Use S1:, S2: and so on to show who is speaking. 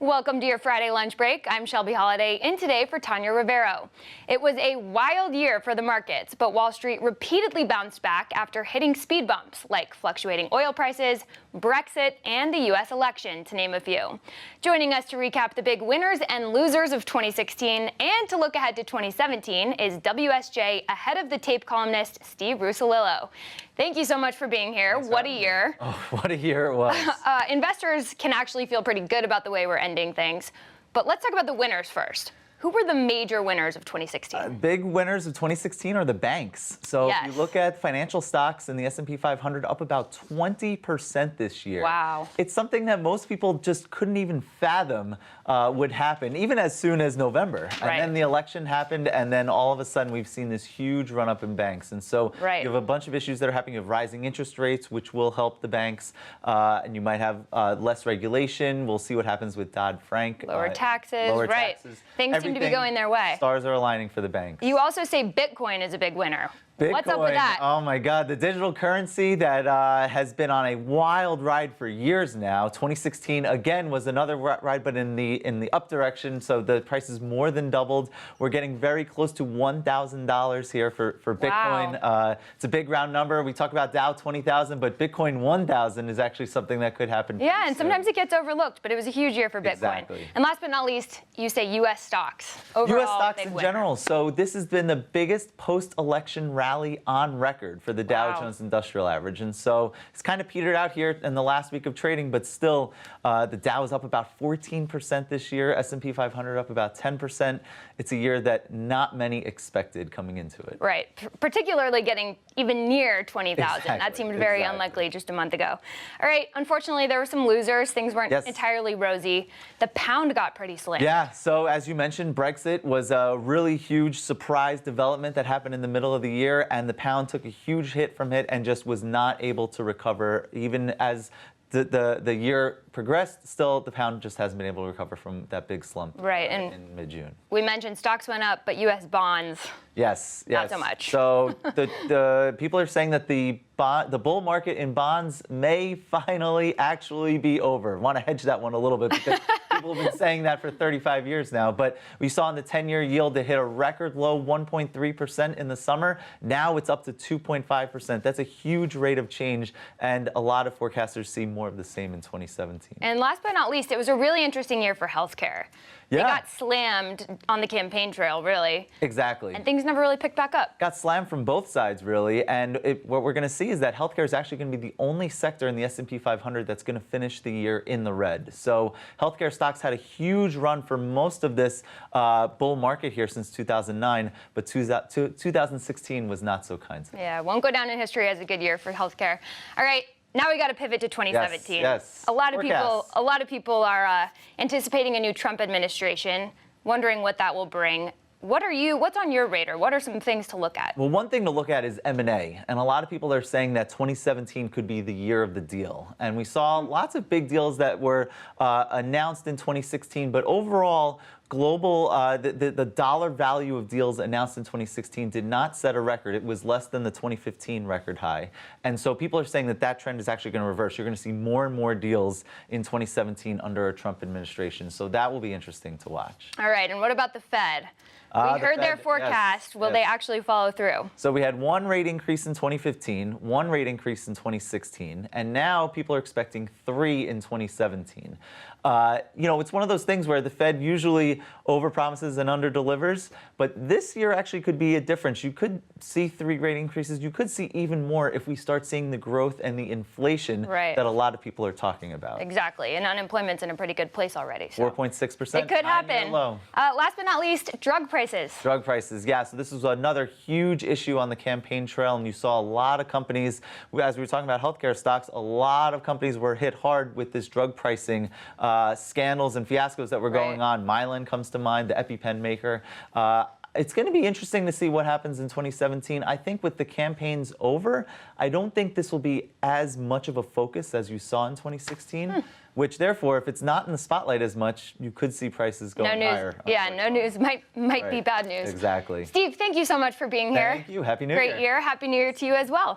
S1: Welcome to your Friday lunch break. I'm Shelby Holiday, in today for Tanya Rivero. It was a wild year for the markets, but Wall Street repeatedly bounced back after hitting speed bumps like fluctuating oil prices, Brexit, and the U.S. election, to name a few. Joining us to recap the big winners and losers of 2016 and to look ahead to 2017 is WSJ Ahead of the Tape columnist Steve Russolillo. Thank you so much for being here.
S2: Thanks
S1: what a year.
S2: Oh, what a year it was.
S1: Investors can actually feel pretty good about the way we're ending things. But let's talk about the winners first. Who were the major winners of 2016?
S2: Big winners of 2016 are the banks. So
S1: Yes.
S2: if you look at financial stocks in the S&P 500, up about 20% this year.
S1: Wow.
S2: It's something that most people just couldn't even fathom would happen, even as soon as November.
S1: Right.
S2: And then the election happened, and then all of a sudden we've seen this huge run-up in banks. And so
S1: Right.
S2: you have a bunch of issues that are happening. You have rising interest rates, which will help the banks, and you might have less regulation. We'll see what happens with Dodd-Frank.
S1: Lower taxes,
S2: lower
S1: right.
S2: taxes.
S1: Things seem to be going their way.
S2: Stars are aligning for the banks.
S1: You also say Bitcoin is a big winner.
S2: Bitcoin,
S1: What's up with that?
S2: Oh my God, the digital currency that has been on a wild ride for years now. 2016 again was another ride, but in the up direction. So the price is more than doubled. We're getting very close to $1,000 here for Bitcoin.
S1: Wow.
S2: It's a big round number. We talk about Dow 20,000, but Bitcoin 1,000 is actually something that could happen.
S1: Yeah, and
S2: soon.
S1: sometimes it gets overlooked, but it was a huge year for Bitcoin.
S2: Exactly.
S1: And last but not least, you say U.S. stocks. Overall,
S2: U.S. stocks
S1: big
S2: in
S1: winner.
S2: general. So this has been the biggest post-election rally on record for the Dow
S1: Wow.
S2: Jones Industrial Average. And so it's kind of petered out here in the last week of trading, but still the Dow is up about 14% this year, S&P 500 up about 10%. It's a year that not many expected coming into it.
S1: Right, particularly getting even near 20,000.
S2: Exactly.
S1: That seemed very unlikely just a month ago. All right, unfortunately, there were some losers. Things weren't entirely rosy. The pound got pretty slim.
S2: Yeah, so as you mentioned, Brexit was a really huge surprise development that happened in the middle of the year, and the pound took a huge hit from it and just was not able to recover even as the year progressed. Still, the pound just hasn't been able to recover from that big slump
S1: and
S2: in mid-June.
S1: We mentioned stocks went up, but U.S. bonds,
S2: yes,
S1: not so much.
S2: So the people are saying that the bull market in bonds may finally actually be over. I want to hedge that one a little bit because people have been saying that for 35 years now. But we saw in the 10-year yield it hit a record low 1.3% in the summer. Now it's up to 2.5%. That's a huge rate of change, and a lot of forecasters see more of the same in 2017.
S1: And last but not least, it was a really interesting year for healthcare. They got slammed on the campaign trail, really.
S2: Exactly.
S1: And things never really picked back up.
S2: Got slammed from both sides, really. And what we're going to see is that healthcare is actually going to be the only sector in the S&P 500 that's going to finish the year in the red. So healthcare stocks had a huge run for most of this bull market here since 2009, but 2016 was not so kind.
S1: Yeah, won't go down in history as a good year for healthcare. All right. Now we got to pivot to 2017.
S2: Yes.
S1: A lot of people are anticipating a new Trump administration, wondering what that will bring. What's on your radar? What are some things to look at?
S2: Well, one thing to look at is M&A. And a lot of people are saying that 2017 could be the year of the deal. And we saw lots of big deals that were announced in 2016. But overall, global, the dollar value of deals announced in 2016 did not set a record. It was less than the 2015 record high. And so people are saying that that trend is actually going to reverse. You're going to see more and more deals in 2017 under a Trump administration. So that will be interesting to watch.
S1: All right. And what about the Fed? We heard their forecast. Will they actually follow through?
S2: So we had one rate increase in 2015, one rate increase in 2016, and now people are expecting 3 in 2017. It's one of those things where the Fed usually overpromises and underdelivers, but this year actually could be a difference. You could see 3 rate increases. You could see even more if we start seeing the growth and the inflation that a lot of people are talking about.
S1: Exactly, and unemployment's in a pretty good place already. So
S2: 4.6%.
S1: It could happen. Last but not least, drug prices.
S2: Drug prices, yeah. So this was another huge issue on the campaign trail, and you saw a lot of companies, as we were talking about healthcare stocks, a lot of companies were hit hard with this drug pricing scandals and fiascos that were going on. Mylan comes to mind, the EpiPen maker. It's going to be interesting to see what happens in 2017. I think with the campaigns over, I don't think this will be as much of a focus as you saw in 2016. Which, therefore, if it's not in the spotlight as much, you could see prices going higher.
S1: Yeah, no news might be bad news.
S2: Exactly.
S1: Steve, thank you so much for being here.
S2: Thank you. Happy New Year.
S1: Great year. Happy New Year to you as well.